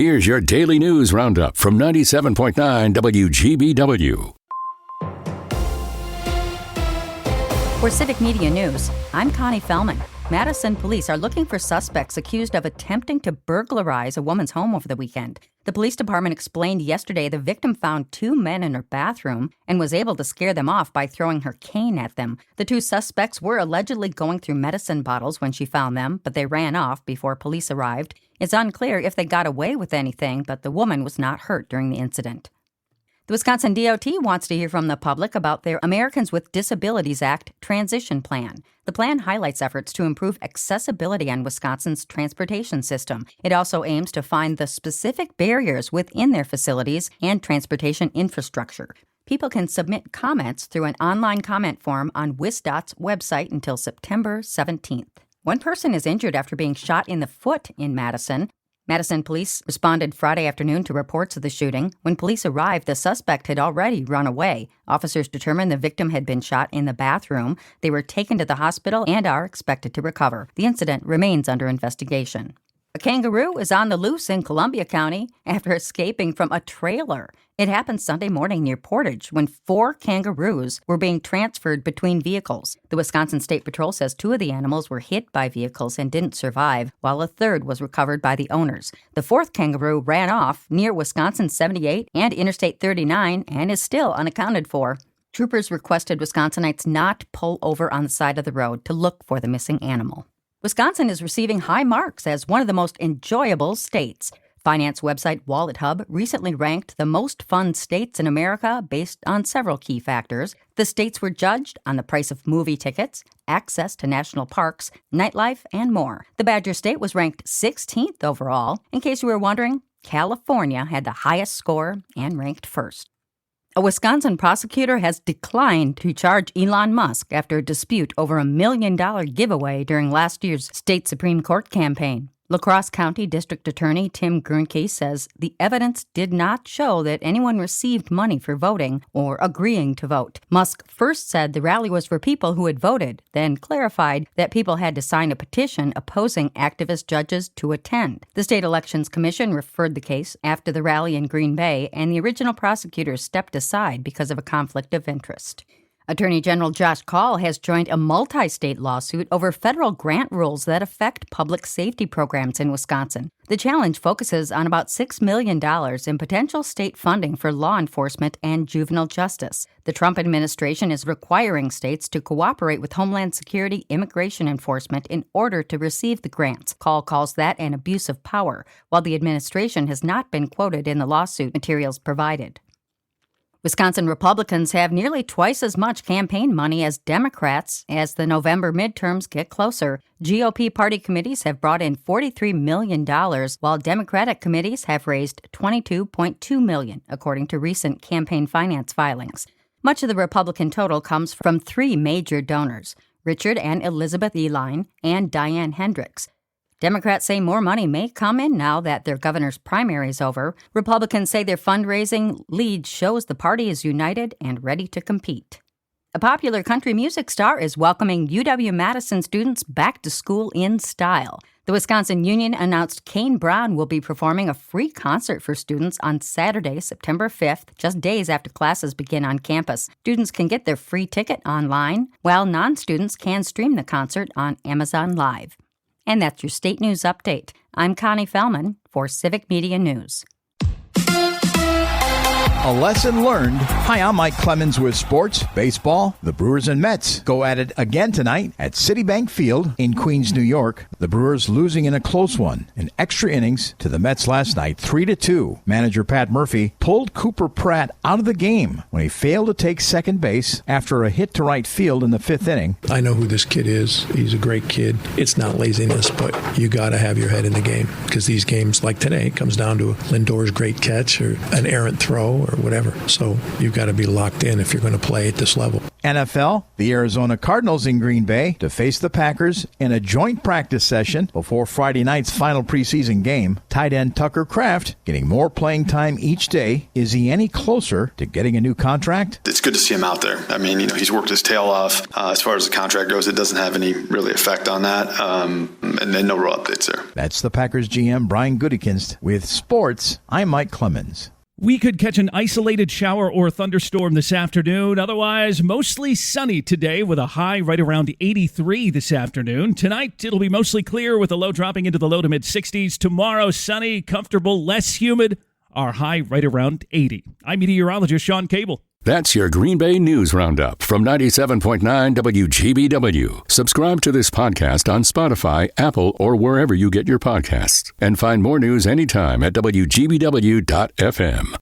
Here's your daily news roundup from 97.9 WGBW. For Civic Media News, I'm Connie Fellman. Madison police are looking for suspects accused of attempting to burglarize a woman's home over the weekend. The police department explained yesterday the victim found two men in her bathroom and was able to scare them off by throwing her cane at them. The two suspects were allegedly going through medicine bottles when she found them, but they ran off before police arrived. It's unclear if they got away with anything, but the woman was not hurt during the incident. The Wisconsin DOT wants to hear from the public about their Americans with Disabilities Act transition plan. The plan highlights efforts to improve accessibility on Wisconsin's transportation system. It also aims to find the specific barriers within their facilities and transportation infrastructure. People can submit comments through an online comment form on WisDOT's website until September 17th. One person is injured after being shot in the foot in Madison. Madison police responded Friday afternoon to reports of the shooting. When police arrived, the suspect had already run away. Officers determined the victim had been shot in the bathroom. They were taken to the hospital and are expected to recover. The incident remains under investigation. A kangaroo is on the loose in Columbia County after escaping from a trailer. It happened Sunday morning near Portage when 4 kangaroos were being transferred between vehicles. The Wisconsin State Patrol says 2 of the animals were hit by vehicles and didn't survive, while a third was recovered by the owners. The 4th kangaroo ran off near Wisconsin 78 and Interstate 39 and is still unaccounted for. Troopers requested Wisconsinites not pull over on the side of the road to look for the missing animal. Wisconsin is receiving high marks as one of the most enjoyable states. Finance website WalletHub recently ranked the most fun states in America based on several key factors. The states were judged on the price of movie tickets, access to national parks, nightlife, and more. The Badger State was ranked 16th overall. In case you were wondering, California had the highest score and ranked first. A Wisconsin prosecutor has declined to charge Elon Musk after a dispute over a $1 million giveaway during last year's state Supreme Court campaign. La Crosse County District Attorney Tim Gernke says the evidence did not show that anyone received money for voting or agreeing to vote. Musk first said the rally was for people who had voted, then clarified that people had to sign a petition opposing activist judges to attend. The State Elections Commission referred the case after the rally in Green Bay, and the original prosecutor stepped aside because of a conflict of interest. Attorney General Josh Kaul has joined a multi-state lawsuit over federal grant rules that affect public safety programs in Wisconsin. The challenge focuses on about $6 million in potential state funding for law enforcement and juvenile justice. The Trump administration is requiring states to cooperate with Homeland Security immigration enforcement in order to receive the grants. Kaul calls that an abuse of power, while the administration has not been quoted in the lawsuit materials provided. Wisconsin Republicans have nearly twice as much campaign money as Democrats as the November midterms get closer. GOP party committees have brought in $43 million, while Democratic committees have raised $22.2 million, according to recent campaign finance filings. Much of the Republican total comes from 3 major donors, Richard and Elizabeth Eline and Diane Hendricks. Democrats say more money may come in now that their governor's primary is over. Republicans say their fundraising lead shows the party is united and ready to compete. A popular country music star is welcoming UW-Madison students back to school in style. The Wisconsin Union announced Kane Brown will be performing a free concert for students on Saturday, September 5th, just days after classes begin on campus. Students can get their free ticket online, while non-students can stream the concert on Amazon Live. And that's your state news update. I'm Connie Fellman for Civic Media News. A lesson learned. Hi, I'm Mike Clemens with sports, baseball. The Brewers and Mets go at it again tonight at Citibank Field in Queens, New York. The Brewers losing in a close one in extra innings to the Mets last night, 3-2. Manager Pat Murphy pulled Cooper Pratt out of the game when he failed to take second base after a hit to right field in the 5th inning. I know who this kid is. He's a great kid. It's not laziness, but you got to have your head in the game because these games like today comes down to Lindor's great catch or an errant throw or or whatever. So you've got to be locked in if you're going to play at this level. NFL, the Arizona Cardinals in Green Bay to face the Packers in a joint practice session before Friday night's final preseason game. Tight end Tucker Kraft getting more playing time each day. Is he any closer to getting a new contract? It's good to see him out there. I mean, he's worked his tail off. As far as the contract goes, it doesn't have any really effect on that. And then no real updates there. That's the Packers GM Brian Gutekunst with sports. I'm Mike Clemens. We could catch an isolated shower or thunderstorm this afternoon. Otherwise, mostly sunny today with a high right around 83 this afternoon. Tonight, it'll be mostly clear with a low dropping into the low to mid-60s. Tomorrow, sunny, comfortable, less humid. Our high right around 80. I'm meteorologist Sean Cable. That's your Green Bay News Roundup from 97.9 WGBW. Subscribe to this podcast on Spotify, Apple, or wherever you get your podcasts. And find more news anytime at WGBW.FM.